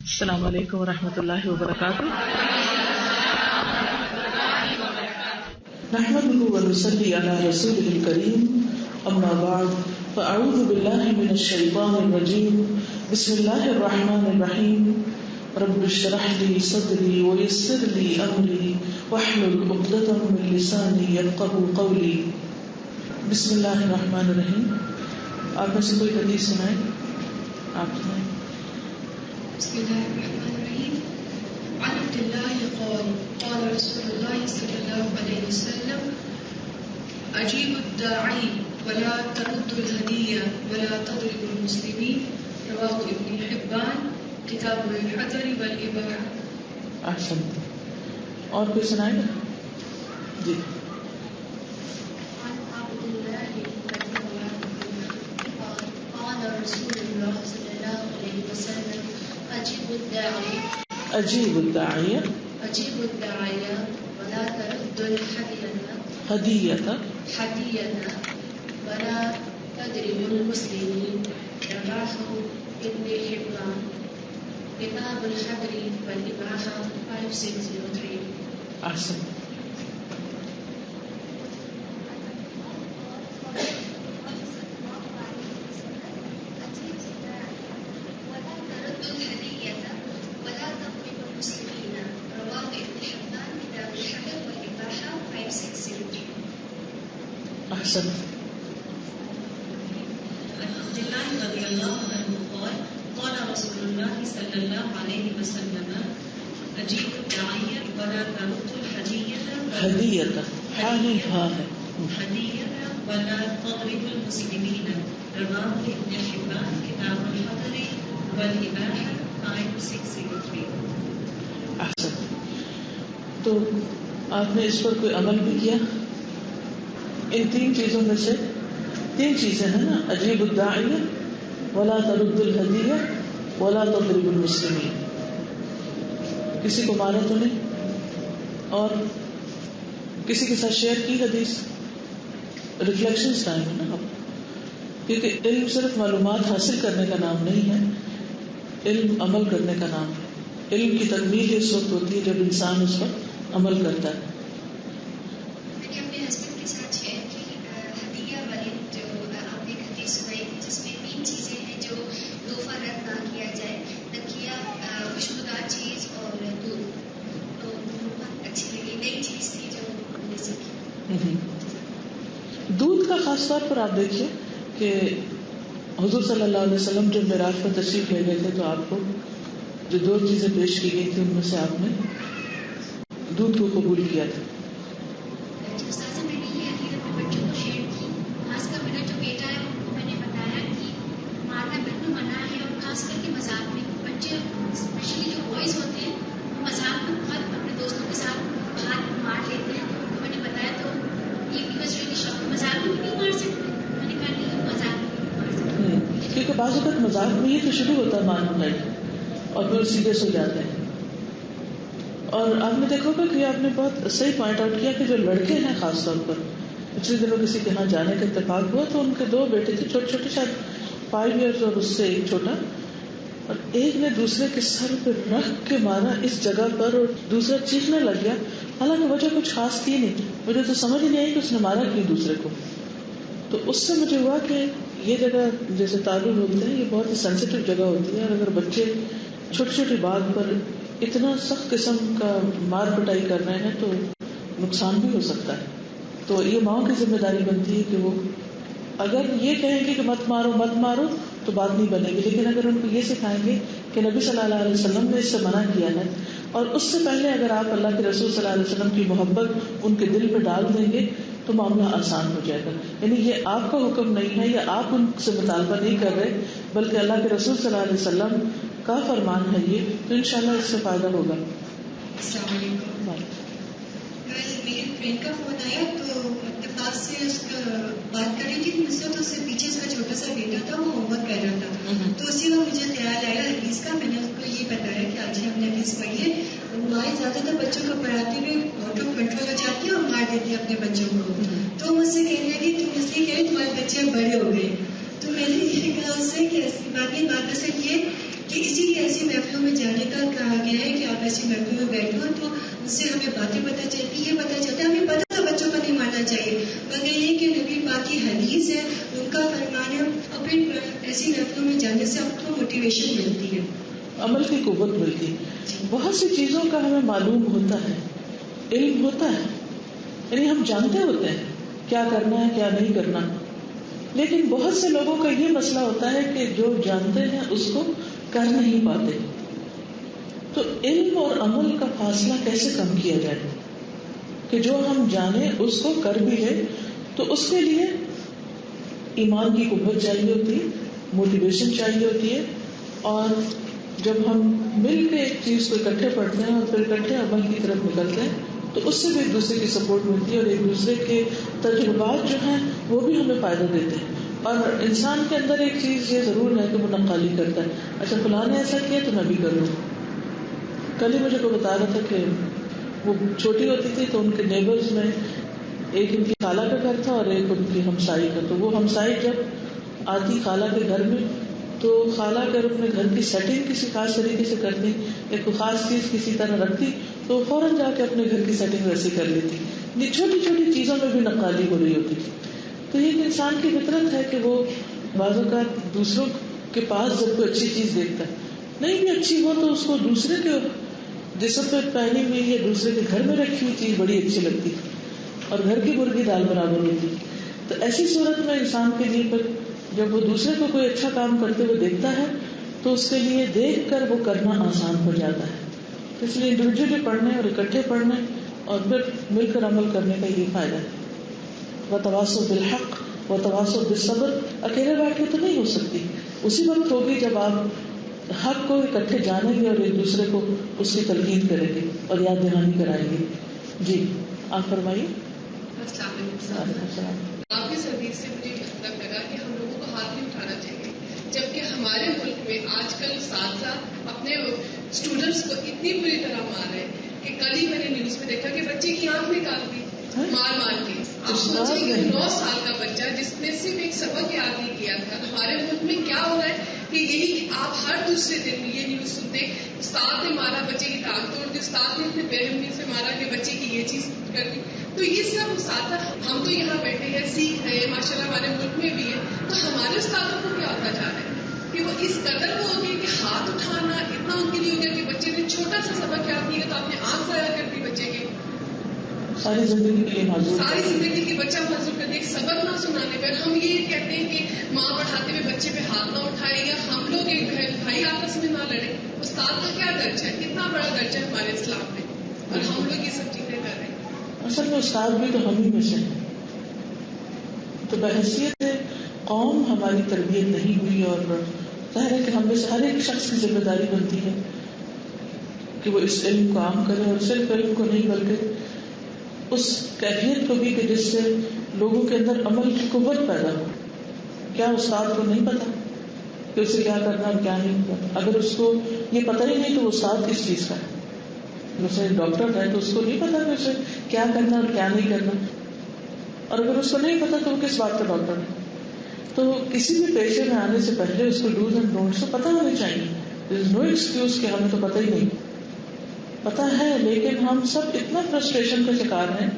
السلام علیکم ورحمۃ اللہ وبرکاتہ. نحمده ونصلي على رسوله الكريم اما بعد فاعوذ بالله من الشيطان الرجيم بسم الله الرحمن الرحيم رب اشرح لي صدري ويسر لي امري واحلل عقدة من لساني يفقهوا قولي. بسم اللہ الرحمن الرحیم. آپ میں سے کوئی حدیث سنائے؟ آپ سنائیں. بسم الله الرحمن الرحيم. عن عبد الله قال قال رسول الله صلى الله عليه وسلم أجيبوا الداعي ولا تردوا الهدية ولا تضربوا المسلمين. رواه ابن حبان کتاب الحذر والإباحة. احسن. اور کوئی سنائے گا؟ جی. عن عبد الله رضي الله عنه قال رسول الله صلى الله عليه وسلم أجيبوا الداعي ولا تردوا هدية ولا تضربوا المسلمين. رواه ابن حبان کتاب الحذر والإباحة 5603. احسن. احسن. عبد الله رضي الله عنه قال قال رسول الله صلى الله عليه وسلم أجيبوا الداعي ولا تردوا الهدية ولا تضربوا المسلمين. رواه ابن حبان كتاب الحذر والإباحة 5603. احسن. تو آپ نے اس پر کوئی عمل بھی کیا؟ ان تین چیزوں میں سے تین چیزیں ہیں نا، اجیب الداعی ولا ترد الہدیہ ولا تضرب المسلمین. کسی کو مارا تو نہیں، اور کسی کے ساتھ شیئر کی حدیث. ریفلیکشن ٹائم ہے نا اب، کیونکہ علم صرف معلومات حاصل کرنے کا نام نہیں ہے، علم عمل کرنے کا نام ہے. علم کی تکمیل اس وقت ہوتی ہے جب انسان اس پر عمل کرتا ہے. دودھ کا خاص طور پر آپ دیکھیے کہ حضور صلی اللہ علیہ وسلم جب معراج پر تشریف لے گئے تھے تو آپ کو جو دو چیزیں پیش کی گئی تھی ان میں سے آپ نے دودھ کو قبول کیا تھا. کیونکہ بعض اوقات مذاق میں یہ تو شروع ہوتا ہے مان بھائی اور پھر سیریس ہو جاتے ہیں. اور آپ نے دیکھا ہوگا کہ آپ نے بہت صحیح پوائنٹ آؤٹ کیا کہ جو لڑکے ہیں خاص طور پر، پچھلے دنوں کسی کے یہاں جانے کا اتفاق ہوا تو ان کے دو بیٹے تھے چھوٹے چھوٹے، شاید 5 ایئرس اور اس سے ایک چھوٹا، اور ایک نے دوسرے کے سر پہ رکھ کے مارا اس جگہ پر اور دوسرا چیخنے لگ گیا. حالانکہ وجہ کچھ خاص تھی نہیں، مجھے تو سمجھ نہیں آئی کہ اس نے مارا کیوں دوسرے کو. تو اس سے مجھے ہوا کہ یہ جگہ جیسے تعلق بولتے ہیں یہ بہت ہی سینسیٹیو جگہ ہوتی ہے، اور اگر بچے چھوٹی چھوٹی بات پر اتنا سخت قسم کا مار پٹائی کر رہے ہیں تو نقصان بھی ہو سکتا ہے. تو یہ ماؤں کی ذمہ داری بنتی ہے کہ وہ اگر یہ کہیں گے کہ مت مارو تو بات نہیں بنے گی، لیکن اگر ان کو یہ سکھائیں گے کہ نبی صلی اللہ علیہ وسلم نے اس سے منع کیا ہے، اور اس سے پہلے اگر آپ اللہ کے رسول صلی اللہ علیہ وسلم کی محبت ان کے دل پہ ڈال دیں گے تو معاملہ آسان ہو جائے گا. یعنی یہ آپ کا حکم نہیں ہے یا آپ ان سے مطالبہ نہیں کر رہے، بلکہ اللہ کے رسول صلی اللہ علیہ وسلم کا فرمان ہے یہ، تو انشاءاللہ اس سے فائدہ ہوگا. السلام علیکم. میری فرینڈ کا فون آیا تو اتفاق سے اس کا بات کر رہی تھی مجھ سے، تو اس سے پیچھے اس کا چھوٹا سا بیٹا تھا، وہ ہوم ورک کر رہا تھا. تو اسی وقت مجھے خیال آیا حدیث کا. میں نے اس کو یہ بتایا کہ آج ہم نے حدیث پڑھی ہے، مائیں زیادہ تر بچوں کو پڑھاتے ہوئے آؤٹ آف کنٹرول ہو جاتی ہے اور مار دیتی ہے اپنے بچوں کو. تو مجھ سے کہنے لگی تم اس لیے کہہ رہے تمہارے بچے بڑے ہو گئے. تو میں نے یہ کہا اس سے کہ باقی بات اصل یہ کہ اسی لیے ایسی محفلوں میں جانے کا کہا گیا ہے کہ آپ ایسی محفلوں میں بیٹھو تو اس سے ہمیں باتیں پتہ چلتی، یہ پتہ چلتا ہے، ہمیں پتہ ہے بچوں کا نہیں ماننا چاہیے، مگر یہ کہ نبی پاک کی حدیث ہے، ان کا فرمان ہے، اور پھر ایسی محفلوں میں جانے سے آپ کو موٹیویشن ملتی ہے، عمل کی قوت ملتی ہے. بہت سی چیزوں کا ہمیں معلوم ہوتا ہے، علم ہوتا ہے، یعنی ہم جانتے ہوتے ہیں کیا کرنا ہے کیا نہیں کرنا، لیکن بہت سے لوگوں کا یہ مسئلہ ہوتا ہے کہ جو جانتے ہیں اس کو کر نہیں پاتے. تو علم اور عمل کا فاصلہ کیسے کم کیا جائے کہ جو ہم جانیں اس کو کر بھی لیں؟ تو اس کے لیے ایمان کی قوت چاہیے ہوتی ہے، موٹیویشن چاہیے ہوتی ہے، اور جب ہم مل کے ایک چیز کو اکٹھے پڑھتے ہیں اور پھر اکٹھے عمل کی طرف نکلتے ہیں تو اس سے بھی ایک دوسرے کی سپورٹ ملتی ہے، اور ایک دوسرے کے تجربات جو ہیں وہ بھی ہمیں فائدہ دیتے ہیں. اور انسان کے اندر ایک چیز یہ ضرور ہے کہ وہ نقالی کرتا ہے، اچھا فلاں نے ایسا کیا تو میں بھی کر لوں. کل ہی مجھے کوئی بتا رہا تھا کہ وہ چھوٹی ہوتی تھی تو ان کے نیبرز میں ایک ان کی خالہ کا گھر تھا اور ایک ان کی ہمسائی کا. تو وہ ہمسائی جب آتی خالہ کے گھر میں تو خالہ اگر اپنے گھر کی سیٹنگ کسی خاص طریقے سے کرتی یا کوئی خاص چیز کسی طرح رکھتی تو فوراً جا کے اپنے گھر کی سیٹنگ ویسے کر لیتی. یہ چھوٹی چھوٹی چیزوں میں بھی نقالی ہو رہی ہوتی تھی. تو یہ ایک انسان کی فطرت ہے کہ وہ بعض اوقات دوسروں کے پاس جب کوئی اچھی چیز دیکھتا ہے، نہیں بھی اچھی ہو تو اس کو دوسرے کے جسم پہ پہنی ہوئی یا دوسرے کے گھر میں رکھی ہوئی چیز بڑی اچھی لگتی اور گھر کی مرغی دال برابر ہوتی. تو ایسی صورت میں انسان کے لیے پھر جب وہ دوسرے کو کوئی اچھا کام کرتے ہوئے دیکھتا ہے تو اس کے لیے دیکھ کر وہ کرنا آسان ہو جاتا ہے. اس لیے انڈیویجولی پڑھنے اور اکٹھے پڑھنے اور پھر مل کر عمل کرنے کا یہ فائدہ ہے. وتواصوا بالحق وتواصوا بالصبر اکیلے بیٹھ کے تو نہیں ہو سکتی، اسی وقت ہوگی جب آپ حق کو اکٹھے جانیں گے اور ایک دوسرے کو اس کی تلقین کریں گے اور یاد دہانی کرائیں گے. جی آپ فرمائیے. السلام. آپ کی حدیث سے مجھے مطلب لگا کہ ہم لوگوں کو ہاتھ نہیں اٹھانا چاہیے، جبکہ ہمارے ملک میں آج کل اساتذہ اپنے اسٹوڈنٹس کو اتنی بری طرح مار رہے ہیں کہ کل ہی میں نے نیوز میں دیکھا کہ بچے کی آنکھ نکال دی مار کے. آپ سوچیں کہ 9 سال کا بچہ جس نے صرف ایک سبق یاد نہیں کیا تھا. ہمارے ملک میں کیا ہو رہا ہے کہ یہی آپ ہر دوسرے دن یہ نیوز سنتے استاد نے مارا بچے کی ٹانگ توڑ دی، استاد نے اپنے بہن سے مارا کہ بچے کی یہ چیز کر دی. تو یہ سب استاد ہم تو یہاں بیٹھے ہیں سیکھ رہے ہیں، ماشاء اللہ ہمارے ملک میں بھی ہے، تو ہمارے استادوں کو کیا ہوتا جا رہا ہے کہ وہ اس قدر وہ ہو گئے کہ ہاتھ اٹھانا اتنا ان کے لیے ہو گیا کہ بچے نے چھوٹا سا سبق یاد کیا تو آپ نے آنکھ ضائع کر دی بچے کے، ساری زندگی کے لیے معذور، ساری زندگی کے بچہ معذور کر دیا. ایک سبق نہ سنانے پر ہم یہ کہتے ہیں کہ ماں پڑھاتے ہوئے بچے پہ ہاتھ نہ اٹھائے یا ہم لوگ ایک بہن بھائی آپس میں نہ لڑے. استاد کا کیا درجہ ہے، کتنا بڑا درجہ ہے ہمارے اسلام میں، اور ہم لوگ یہ سب چیزیں کر رہے ہیں. اصل میں استاد بھی تو ہم ہی میں سے ہیں. تو بحیثیت قوم ہماری تربیت نہیں ہوئی، اور ظاہر ہے کہ ہم میں سے ہر ایک شخص کی ذمہ داری بنتی ہے کہ وہ اس علم کو عام کرے، اور صرف علم کو نہیں بلکہ اس کیفیت کو بھی کہ جس سے لوگوں کے اندر عمل کی قوت پیدا ہو. کیا استاد کو نہیں پتا کہ اسے کیا کرنا اور کیا نہیں کرنا؟ اگر اس کو یہ پتہ ہی نہیں تو وہ استاد کس چیز کا ہے؟ جیسے ڈاکٹر ہے تو اس کو نہیں پتا کہ اسے کیا کرنا اور کیا نہیں کرنا، اور اگر اس کو نہیں پتا تو وہ کس بات کا ڈاکٹر ہے؟ تو کسی بھی پیشے میں آنے سے پہلے اس کو ڈوز اینڈ ڈونٹس تو پتا ہونے چاہیے. دیر از نو ایکسکیوز کہ ہمیں تو پتہ ہی نہیں. پتا ہے لیکن ہم سب اتنا فرسٹریشن کا شکار ہیں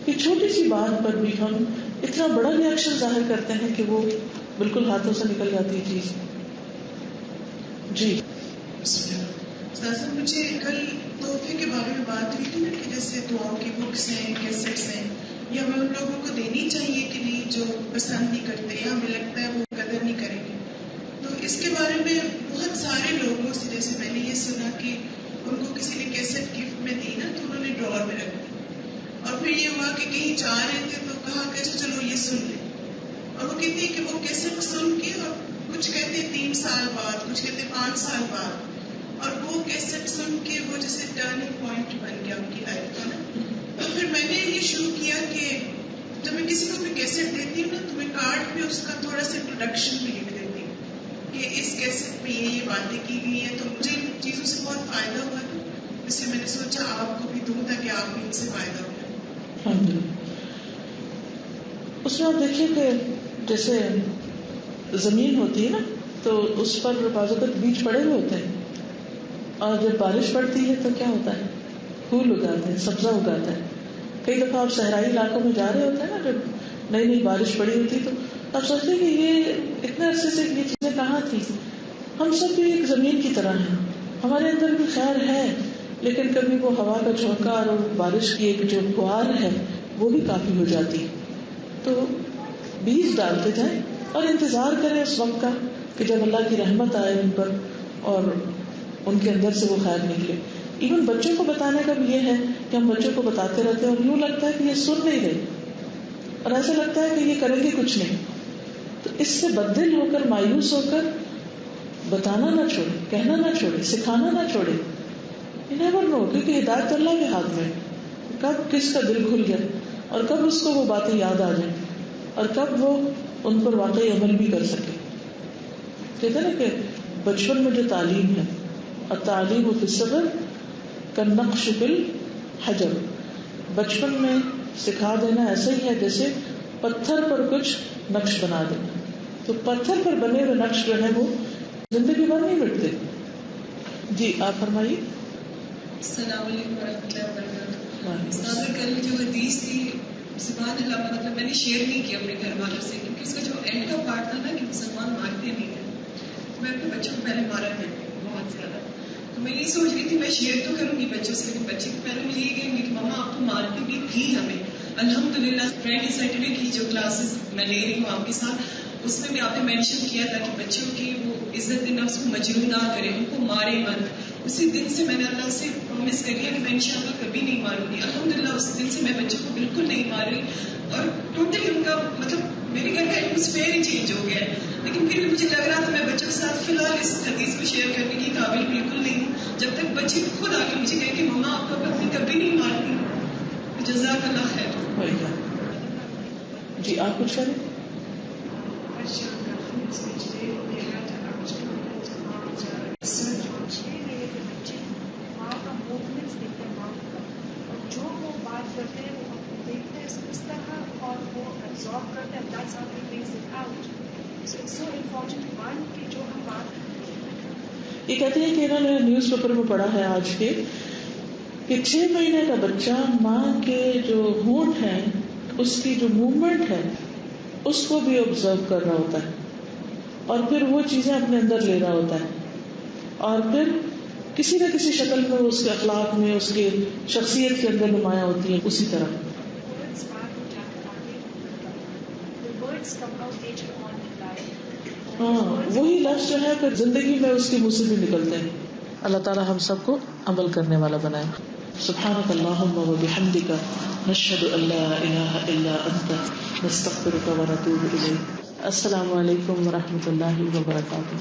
کہ چھوٹی سی بات پر بھی ہم اتنا بڑا ریئیکشن ظاہر کرتے ہیں کہ وہ بالکل ہاتھوں سے نکل جاتی ہے چیز. جی مجھے کل تحفے کے بارے میں بات ہوئی تھی نا کہ جیسے دعاؤں کی بکس ہیں، کیسٹس ہیں، یہ ہمیں ان لوگوں کو دینی چاہیے کہ نہیں جو پسند نہیں کرتے یا ہمیں لگتا ہے وہ قدر نہیں کریں گے. تو اس کے بارے میں بہت سارے لوگوں سے جیسے میں نے یہ سنا کہ ان کو کسی نے کیسٹ گفٹ میں دی نا تو انہوں نے ڈرار میں رکھ دی، اور پھر یہ ہوا کہ کہیں جا رہے تھے تو کہا کہ اچھا چلو یہ سن لیں، اور وہ کہتے ہیں کہ وہ کیسٹ سن کے، اور کچھ کہتے ہیں 3 سال بعد، کچھ کہتے ہیں 5 سال بعد، اور وہ کیسٹ سن کے وہ جیسے ٹرننگ پوائنٹ بن گیا ان کی لائف کا نا. تو پھر میں نے یہ شروع کیا کہ جب میں کسی کو بھی کیسٹ دیتی ہوں نا تو میں کارڈ پہ اس کا تھوڑا سا انٹروڈکشن بھی لکھ دیتی ہوں کہ اس کیسٹ میں یہ باتیں کی گئی ہیں. تو مجھے ان چیزوں سے بہت فائدہ ہوا تھا، اس لیے میں نے سوچا آپ کو بھی دوں تاکہ آپ بھی ان سے فائدہ ہو. اس میں آپ دیکھیے کہ جیسے زمین ہوتی ہے نا تو اس پر بعض اوقات بیج پڑے ہوئے ہوتے ہیں، اور جب بارش پڑتی ہے تو کیا ہوتا ہے؟ پھول اگاتے ہیں، سبزہ اگاتا ہے. کئی دفعہ آپ صحرائی علاقوں میں جا رہے ہوتے ہیں نا، جب نئی نئی بارش پڑی ہوتی تو آپ سوچتے ہیں کہ یہ اتنے عرصے سے یہ چیزیں کہاں تھی. ہم سب بھی ایک زمین کی طرح ہیں، ہمارے اندر بھی خیر ہے، لیکن کبھی وہ ہوا کا جھونکا اور بارش کی ایک جو فوار ہے وہ بھی کافی ہو جاتی. تو بیج ڈالتے جائیں اور انتظار کریں اس وقت کا کہ جب اللہ کی رحمت آئے ان پر اور ان کے اندر سے وہ خیر نکلے. ایون بچوں کو بتانے کا بھی یہ ہے کہ ہم بچوں کو بتاتے رہتے ہیں اور یوں لگتا ہے کہ یہ سن نہیں رہے اور ایسا لگتا ہے کہ یہ کریں گے کچھ نہیں. تو اس سے بددل ہو کر، مایوس ہو کر بتانا نہ چھوڑے، کہنا نہ چھوڑے، سکھانا نہ چھوڑے. You never know، کیونکہ ہدایت اللہ کے ہاتھ میں، کب کس کا دل کھل جائے اور کب اس کو وہ باتیں یاد آ جائیں اور کب وہ ان پر واقعی عمل بھی کر سکے. کہتے ہیں نا کہ بچپن میں جو تعلیم ہے، اور تعلیم فی الصغر کالنقش فی الحجر، بچپن میں سکھا دینا ایسا ہی ہے جیسے پتھر پر کچھ نقش بنا دینا. تو پتھر پر بنے ہوئے نقش جو ہے وہ زندگی بھر نہیں مٹتے. جی آپ فرمائیے. السلام علیکم ورحمۃ اللہ وبرکاتہ. کل جو حدیث تھی سبحان اللہ، مطلب میں نے شیئر نہیں کیا اپنے گھر والوں سے، کیونکہ اس کا جو اینڈ کا پارٹ تھا نا کہ مسلمان مارتے نہیں ہیں. میں اپنے بچوں کو پہلے مارا کرتی ہوں بہت زیادہ، تو میں یہ سوچ رہی تھی میں شیئر تو کروں گی بچوں سے، لیکن بچے کو پہلے مجھے یہ کہیں گے کہ مما آپ تو مارتی بھی تھی ہمیں. الحمدللہ فرائیڈے سیٹرڈے کی جو کلاسز میں لے رہی ہوں آپ کے ساتھ، اس میں بھی آپ نے مینشن کیا تھا کہ بچوں کی وہ عزت نفس کو مجروح نہ کرے، ان کو مارے مت. اسی دن سے میں نے اللہ سے پرومس کری ہے کہ میں انشاءاللہ کبھی نہیں ماروں گی. الحمدللہ اس دن سے میں بچوں کو بالکل نہیں مار رہی، اور ٹوٹلی ان کا مطلب میرے گھر کا ایٹماسفیئر ہی چینج ہو گیا ہے. لیکن پھر مجھے لگ رہا تھا میں بچوں کے ساتھ فی الحال اس حدیث کو شیئر کرنے کی قابل بالکل نہیں ہوں جب تک بچے خود آ کے مجھے کہیں کہ مما آپ کو اپنی کبھی نہیں مارتی. جزاک اللہ خیر. جی آپ کچھ کریں. جو وہ بات کرتے ہیں وہ دیکھتے ہیں اس طرح اور وہ absorb کرتے ہیں. That's how he brings it out. So it's so important one کہ جو ہم بات یہ کہتے ہیں کہ انہوں نے نیوز پیپر میں پڑھا ہے آج کے کہ 6 مہینے کا بچہ ماں کے جو ہونٹ ہیں اس کی جو موومنٹ ہے اس کو بھی آبزرو کر رہا ہوتا ہے اور پھر وہ چیزیں اپنے اندر لے رہا ہوتا ہے اور پھر کسی نہ کسی شکل میں اس کے اخلاق میں، اس کے شخصیت کے اندر نمایاں ہوتی ہے. اسی طرح وہی لفظ جو ہے پھر زندگی میں اس کے منہ سے بھی نکلتے ہیں. اللہ تعالی ہم سب کو عمل کرنے والا بنائے. سبحانک اللہم و بحمدک، نشہد ان لا الہ الا انت، نستغفرک و نتوب الیک. السلام علیکم و رحمۃ اللہ وبرکاتہ.